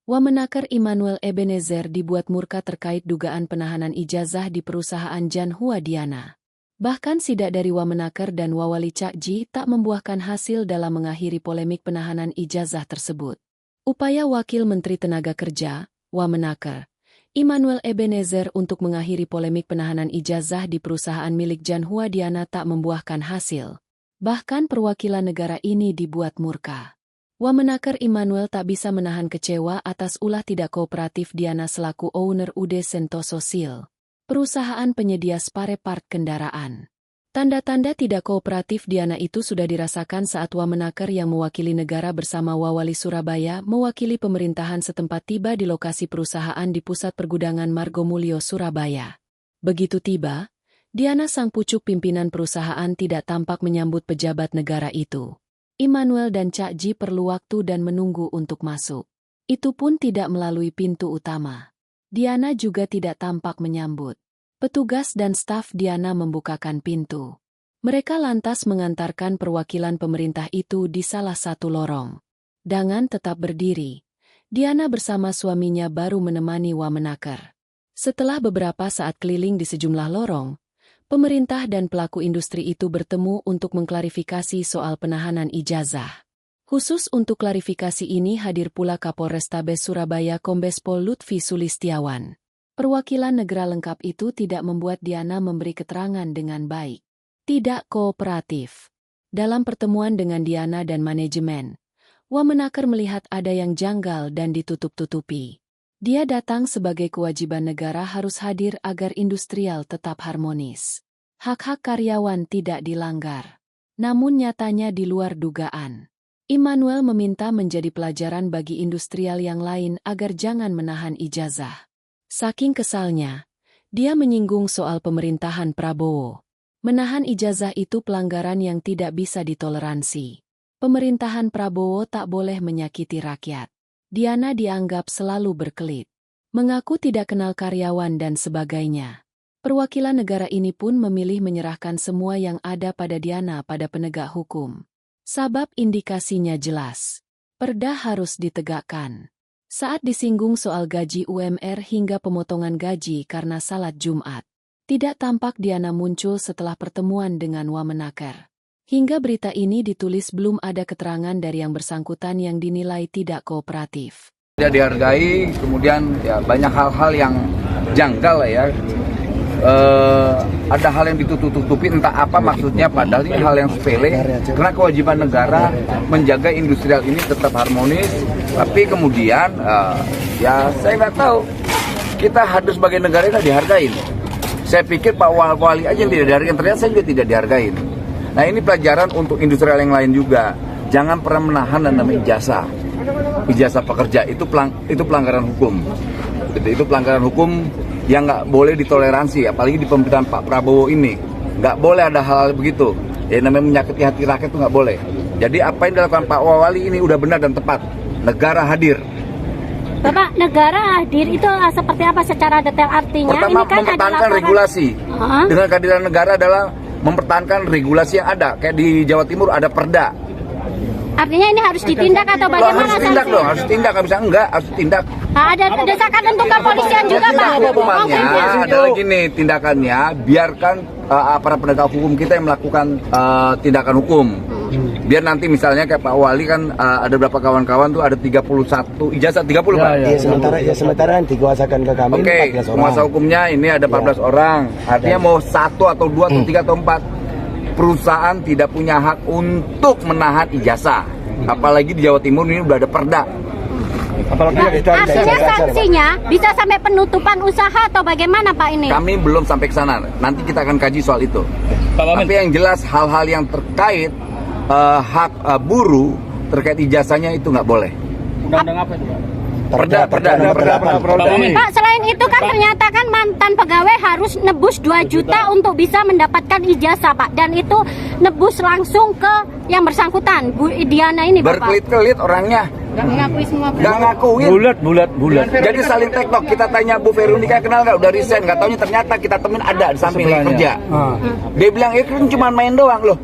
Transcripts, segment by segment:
Wamenaker Immanuel Ebenezer dibuat murka terkait dugaan penahanan ijazah di perusahaan Jan Hua Diana. Bahkan sidak dari Wamenaker dan Wawali Cak Ji tak membuahkan hasil dalam mengakhiri polemik penahanan ijazah tersebut. Upaya Wakil Menteri Tenaga Kerja, Wamenaker, Immanuel Ebenezer untuk mengakhiri polemik penahanan ijazah di perusahaan milik Jan Hua Diana tak membuahkan hasil. Bahkan perwakilan negara ini dibuat murka. Wamenaker Immanuel tak bisa menahan kecewa atas ulah tidak kooperatif Diana selaku owner UD Sentosa Steel, perusahaan penyedia spare part kendaraan. Tanda-tanda tidak kooperatif Diana itu sudah dirasakan saat Wamenaker yang mewakili negara bersama Wawali Surabaya mewakili pemerintahan setempat tiba di lokasi perusahaan di Pusat Pergudangan Margomulyo, Surabaya. Begitu tiba, Diana sang pucuk pimpinan perusahaan tidak tampak menyambut pejabat negara itu. Immanuel dan Cak Ji perlu waktu dan menunggu untuk masuk. Itu pun tidak melalui pintu utama. Diana juga tidak tampak menyambut. Petugas dan staf Diana membukakan pintu. Mereka lantas mengantarkan perwakilan pemerintah itu di salah satu lorong. Dengan tetap berdiri, Diana bersama suaminya baru menemani Wamenaker. Setelah beberapa saat keliling di sejumlah lorong, pemerintah dan pelaku industri itu bertemu untuk mengklarifikasi soal penahanan ijazah. Khusus untuk klarifikasi ini hadir pula Kapolrestabes Surabaya Kombes Pol Lutfi Sulistiawan. Perwakilan negara lengkap itu tidak membuat Diana memberi keterangan dengan baik. Tidak kooperatif. Dalam pertemuan dengan Diana dan manajemen, Wamenaker melihat ada yang janggal dan ditutup-tutupi. Dia datang sebagai kewajiban negara harus hadir agar industrial tetap harmonis. Hak-hak karyawan tidak dilanggar. Namun nyatanya di luar dugaan. Immanuel meminta menjadi pelajaran bagi industrial yang lain agar jangan menahan ijazah. Saking kesalnya, dia menyinggung soal pemerintahan Prabowo. Menahan ijazah itu pelanggaran yang tidak bisa ditoleransi. Pemerintahan Prabowo tak boleh menyakiti rakyat. Diana dianggap selalu berkelit, mengaku tidak kenal karyawan dan sebagainya. Perwakilan negara ini pun memilih menyerahkan semua yang ada pada Diana pada penegak hukum. Sabab indikasinya jelas. Perda harus ditegakkan. Saat disinggung soal gaji UMR hingga pemotongan gaji karena salat Jumat, tidak tampak Diana muncul setelah pertemuan dengan Wamenaker. Hingga berita ini ditulis belum ada keterangan dari yang bersangkutan yang dinilai tidak kooperatif. Tidak dihargai, kemudian ya banyak hal-hal yang janggal ya. Ada hal yang ditutup-tutupi entah apa maksudnya, padahal ini hal yang sepele. Karena kewajiban negara menjaga industrial ini tetap harmonis. Tapi kemudian ya saya nggak tahu. Kita hadir sebagai negara ini dihargain. Saya pikir Pak Wali aja yang tidak dihargain, ternyata saya juga tidak dihargain. Nah ini pelajaran untuk industrial yang lain juga. Jangan pernah menahan dan namanya ijazah pekerja itu pelanggaran hukum. Itu pelanggaran hukum yang nggak boleh ditoleransi, apalagi di pemerintahan Pak Prabowo ini. Nggak boleh ada hal-hal begitu. Ya namanya menyakiti hati rakyat itu nggak boleh. Jadi apa yang dilakukan Pak Wali ini udah benar dan tepat. Negara hadir. Bapak, negara hadir itu seperti apa secara detail artinya? Pertama, ini kan mempertahankan regulasi. Dengan kehadiran negara adalah mempertahankan regulasi yang ada. Kayak di Jawa Timur ada perda. Artinya ini harus ditindak atau bagaimana? Harus tindak dong, harus tindak. Nggak bisa enggak, harus tindak. Ada desakan untuk kepolisian juga, Pak. Hukumannya adalah gini, tindakannya biarkan aparat penegak hukum kita yang melakukan tindakan hukum. Biar nanti misalnya kayak Pak Wali kan ada beberapa kawan-kawan tuh ada 31 ijazah 30 Pak. Iya, sementara yang dikuasakan ke kami 14 orang. Kuasa hukumnya ini ada 14 orang. Artinya mau 1 atau 2 atau 3 atau 4 perusahaan tidak punya hak untuk menahan ijazah. Apalagi di Jawa Timur ini udah ada perda. Artinya sanksinya bisa sampai penutupan usaha atau bagaimana Pak ini? Kami belum sampai ke sana. Nanti kita akan kaji soal itu. Tapi yang jelas hal-hal yang terkait hak buruh terkait ijazahnya itu nggak boleh. Undang-undang apa itu? Perda. Pak, selain itu kan ternyata kan mantan pegawai harus nebus 2 juta untuk bisa mendapatkan ijazah Pak. Dan itu nebus langsung ke yang bersangkutan, Bu Diana ini Bapak. Berkelit-kelit orangnya. Nggak mengakui semua. Nggak ngakuin. Bulat. Jadi saling tektok. Kita tanya Bu Veronica kenal nggak? Udah resign. Nggak taunya ternyata kita temuin ada di samping lagi kerja. Dia bilang itu kan cuma main doang loh.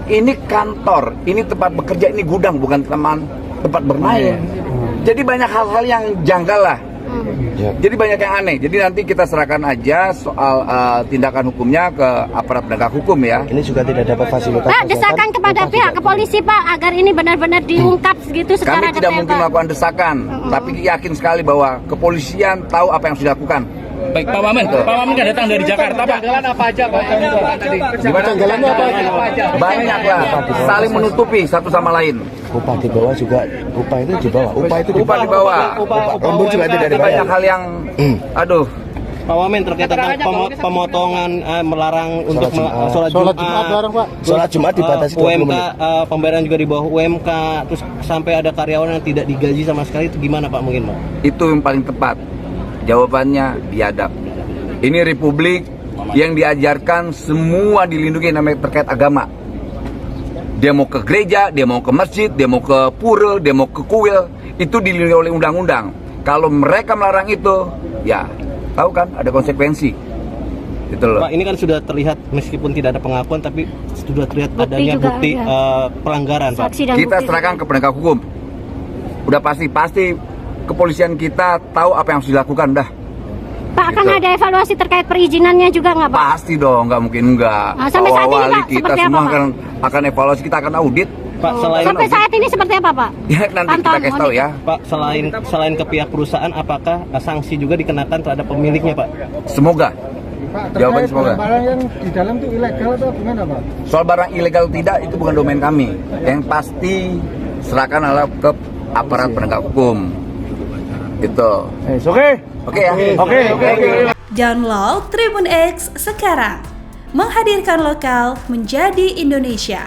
Ini kantor, ini tempat bekerja, ini gudang bukan tempat bermain. Jadi banyak hal-hal yang janggal lah. Ya. Jadi banyak yang aneh. Jadi nanti kita serahkan aja soal tindakan hukumnya ke aparat penegak hukum ya. Ini juga tidak dapat fasilitas. Pak, desakan kepada pihak kepolisi Pak agar ini benar-benar diungkap gitu secara Kami tidak detail, mungkin Pak. melakukan desakan, tapi yakin sekali bahwa kepolisian tahu apa yang sudah dilakukan. Baik, Pak Wamen kan datang dari Jakarta, Pak. Janggalannya apa aja? Iya. Banyak lah, saling menutupi satu sama lain. Upah di bawah juga, upah itu di bawah. Upah itu Upah di bawah. Lembur juga tidak dibayar. Banyak hal yang, aduh. Pak Wamen terkait tentang pemotongan melarang untuk sholat Jumat, Sholat Jumat dibatasi 20 UMK, menit. pembayaran juga di bawah UMK, terus sampai ada karyawan yang tidak digaji sama sekali, itu gimana Pak mungkin Pak? Itu yang paling tepat. Jawabannya biadab. Ini republik yang diajarkan semua dilindungi namanya terkait agama. Dia mau ke gereja, dia mau ke masjid, dia mau ke pura, dia mau ke kuil, itu dilindungi oleh undang-undang. Kalau mereka melarang itu, ya tahu kan ada konsekuensi. Gitu loh. Pak, ini kan sudah terlihat meskipun tidak ada pengakuan tapi sudah terlihat Bukti adanya juga, bukti ya. Pelanggaran Pak. Saksi dan Kita bukti. serahkan ke penegak hukum. Udah pasti kepolisian kita tahu apa yang harus dilakukan dah. Pak, akan Gitu. ada evaluasi terkait perizinannya juga nggak Pak? Pasti dong, nggak mungkin enggak. Nah, sampai saat ini, Awal-awali Pak, kita seperti apa, semua Pak? akan evaluasi, kita akan audit. Pak, Sampai saat ini seperti apa Pak? Ya nanti kita Pantauan kasih tahu ya. Pak, selain ke pihak perusahaan, apakah sanksi juga dikenakan terhadap pemiliknya Pak? Semoga. Jawabannya semoga. Barang yang di dalam itu ilegal atau gimana Pak? Soal barang ilegal tidak itu bukan domain kami. Yang pasti serahkan adalah ke aparat penegak hukum. Gitu. Oke ya. Oke. Download Tribun X sekarang. Menghadirkan lokal menjadi Indonesia.